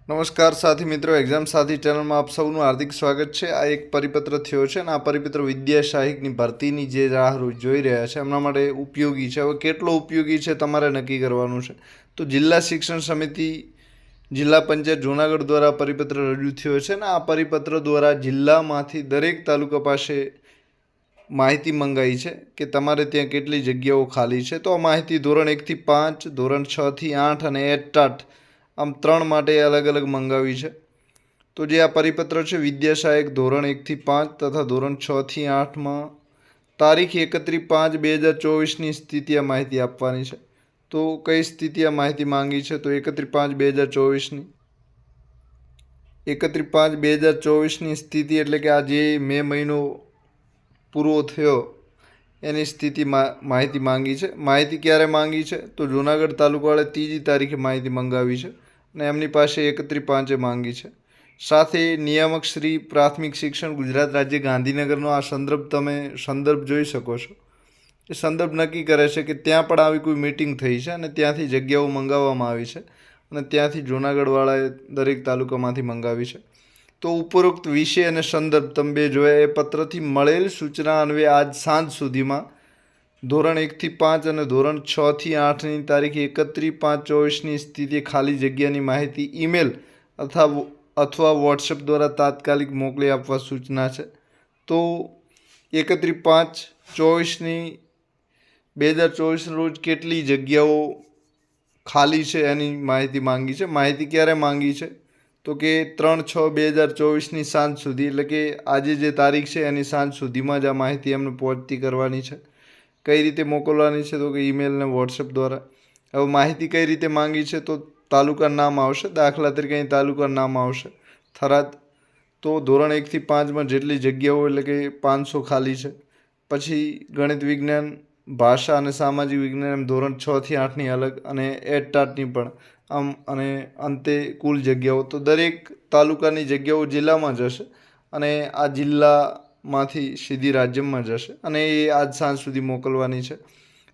નમસ્કાર સાથી મિત્રો, એક્ઝામ સાથી ચેનલમાં આપ સૌનું હાર્દિક સ્વાગત છે। આ એક પરિપત્ર થયો છે અને આ પરિપત્ર વિદ્યા સહાયકની ભરતીની જે રાહ જોઈ રહ્યા છે એમના માટે ઉપયોગી છે। હવે કેટલો ઉપયોગી છે તમારે નક્કી કરવાનું છે। તો જિલ્લા શિક્ષણ સમિતિ જિલ્લા પંચાયત જૂનાગઢ દ્વારા પરિપત્ર રજૂ થયો છે અને આ પરિપત્ર દ્વારા જિલ્લામાંથી દરેક તાલુકા પાસે માહિતી મંગાવી છે કે તમારે ત્યાં કેટલી જગ્યાઓ ખાલી છે। તો આ માહિતી ધોરણ 1 થી 5, ધોરણ 6 થી 8 અને એટ આમ 3 માટે અલગ અલગ મંગાવી છે। તો જે આ પરિપત્ર છે વિદ્યા સહાયક ધોરણ 1 થી 5 તથા ધોરણ 6 થી 8માં તારીખ 31/5/2024ની સ્થિતિ આ માહિતી આપવાની છે। તો કઈ સ્થિતિ આ માહિતી માંગી છે? તો 31/5/2024ની 31/5/2024ની સ્થિતિ એટલે કે આ જે મે મહિનો પૂરો થયો એની સ્થિતિ માહિતી માંગી છે। માહિતી ક્યારે માંગી છે? તો જૂનાગઢ તાલુકાવાળે 3જી તારીખે માહિતી મંગાવી છે અને એમની પાસે 31/5 માંગી છે। સાથે નિયામક શ્રી પ્રાથમિક શિક્ષણ ગુજરાત રાજ્ય ગાંધીનગરનો આ સંદર્ભ જોઈ શકો છો। એ સંદર્ભ નક્કી કરે છે કે ત્યાં પણ આવી કોઈ મીટિંગ થઈ છે અને ત્યાંથી જગ્યાઓ મંગાવવામાં આવી છે અને ત્યાંથી જૂનાગઢવાળાએ દરેક તાલુકામાંથી મંગાવી છે। તો ઉપરોક્ત વિષય અને સંદર્ભ તમે બે જોયા એ પત્રથી મળેલ સૂચના અન્વયે આજ સાંજ સુધીમાં ધોરણ 1 થી 5 અને ધોરણ 6 થી 8ની તારીખ 31/5/24ની સ્થિતિ ખાલી જગ્યાની માહિતી ઈમેલ અથવા વોટ્સએપ દ્વારા તાત્કાલિક મોકલી આપવા સૂચના છે। તો 31/5/2024 રોજ કેટલી જગ્યાઓ ખાલી છે એની માહિતી માંગી છે। માહિતી ક્યારે માંગી છે? તો કે 3/6/2024ની સાંજ સુધી, એટલે કે આજે જે તારીખ છે એની સાંજ સુધીમાં જ આ માહિતી એમને પહોંચતી કરવાની છે। કઈ રીતે મોકલવાની છે? તો કે ઈમેલ ને વોટ્સએપ દ્વારા। હવે માહિતી કઈ રીતે માંગી છે? તો તાલુકા નામ આવશે, દાખલા તરીકે અહીં તાલુકા નામ આવશે થરાદ। તો ધોરણ 1 થી 5માં જેટલી જગ્યાઓ એટલે કે 500 ખાલી છે। પછી ગણિત વિજ્ઞાન, ભાષા અને સામાજિક વિજ્ઞાન એમ ધોરણ 6 થી 8ની અલગ અને એટ-ટાટની પણ આમ, અને અંતે કુલ જગ્યાઓ તો દરેક તાલુકાની જગ્યાઓ જિલ્લામાં જશે અને આ જિલ્લામાંથી સીધી રાજ્યમાં જશે અને એ આજ સાંજ સુધી મોકલવાની છે।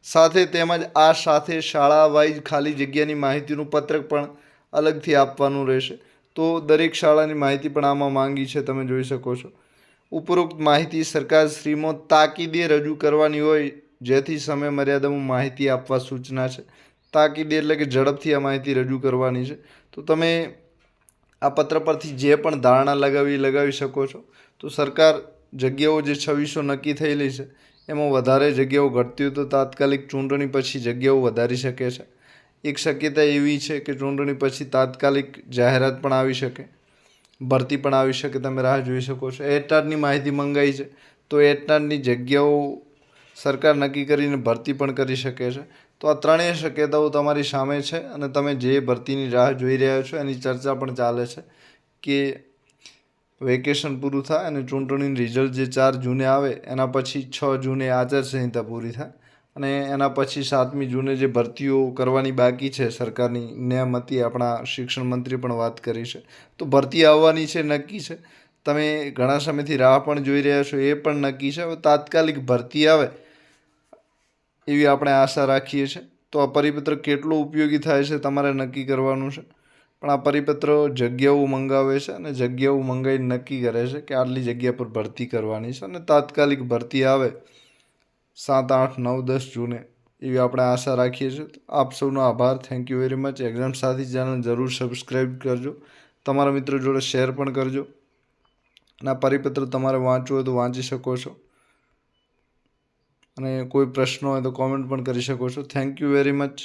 સાથે તેમજ આ સાથે શાળા વાઇઝ ખાલી જગ્યાની માહિતીનું પત્રક પણ અલગથી આપવાનું રહેશે। તો દરેક શાળાની માહિતી પણ આમાં માંગી છે, તમે જોઈ શકો છો। ઉપરોક્ત માહિતી સરકારશ્રીમાં તાકીદે રજૂ કરવાની હોય, જેથી સમય મર્યાદામાં માહિતી આપવા સૂચના છે। તાકીદે એટલે કે ઝડપથી આ માહિતી રજૂ કરવાની છે। તો તમે આ પત્ર પરથી જે પણ ધારણા લગાવી શકો છો। તો સરકાર જગ્યાઓ જે 2600 નક્કી થયેલી છે એમાં વધારે જગ્યાઓ ઘટતી હોય તો તાત્કાલિક ચૂંટણી પછી જગ્યાઓ વધારી શકે છે। એક શક્યતા એવી છે કે ચૂંટણી પછી તાત્કાલિક જાહેરાત પણ આવી શકે, ભરતી પણ આવી શકે, તમે રાહ જોઈ શકો છો। એટ-ટાટની માહિતી મંગાવી છે તો એટ-ટાટની જગ્યાઓ સરકાર નક્કી કરીને ભરતી પણ કરી શકે છે। તો આ ત્રણેય શક્યતાઓ તમારી સામે છે અને તમે જે ભરતીની રાહ જોઈ રહ્યા છો એની ચર્ચા પણ ચાલે છે કે વેકેશન પૂરું થાય અને ચૂંટણીનું રિઝલ્ટ જે 4 જૂને આવે એના પછી 6 જૂને આચારસંહિતા પૂરી થાય અને એના પછી 7મી જૂને જે ભરતીઓ કરવાની બાકી છે સરકારની નેમ હતી, આપણા શિક્ષણ મંત્રી પણ વાત કરી છે। તો ભરતી આવવાની છે, નક્કી છે। તમે ઘણા સમયથી રાહ પણ જોઈ રહ્યા છો એ પણ નક્કી છે। હવે તાત્કાલિક ભરતી આવે એવી આપણે આશા રાખીએ છીએ। તો આ પરિપત્ર કેટલો ઉપયોગી થાય છે તમારે નક્કી કરવાનું છે। પણ આ પરિપત્ર જગ્યાઓ મંગાવે છે અને જગ્યાઓ મંગાવીને નક્કી કરે છે કે આટલી જગ્યા પર ભરતી કરવાની છે અને તાત્કાલિક ભરતી આવે 7, 8, 9, 10 જૂને એવી આપણે આશા રાખીએ છીએ। આપ સૌનો આભાર, thank you very much. Exam સાથી ચેનલ જરૂર સબસ્ક્રાઈબ કરજો, તમારા મિત્રો જોડે શેર પણ કરજો અને આ પરિપત્ર તમારે વાંચવું હોય તો વાંચી શકો છો અને કોઈ પ્રશ્ન હોય તો કોમેન્ટ પણ કરી શકો છો। Thank you very much.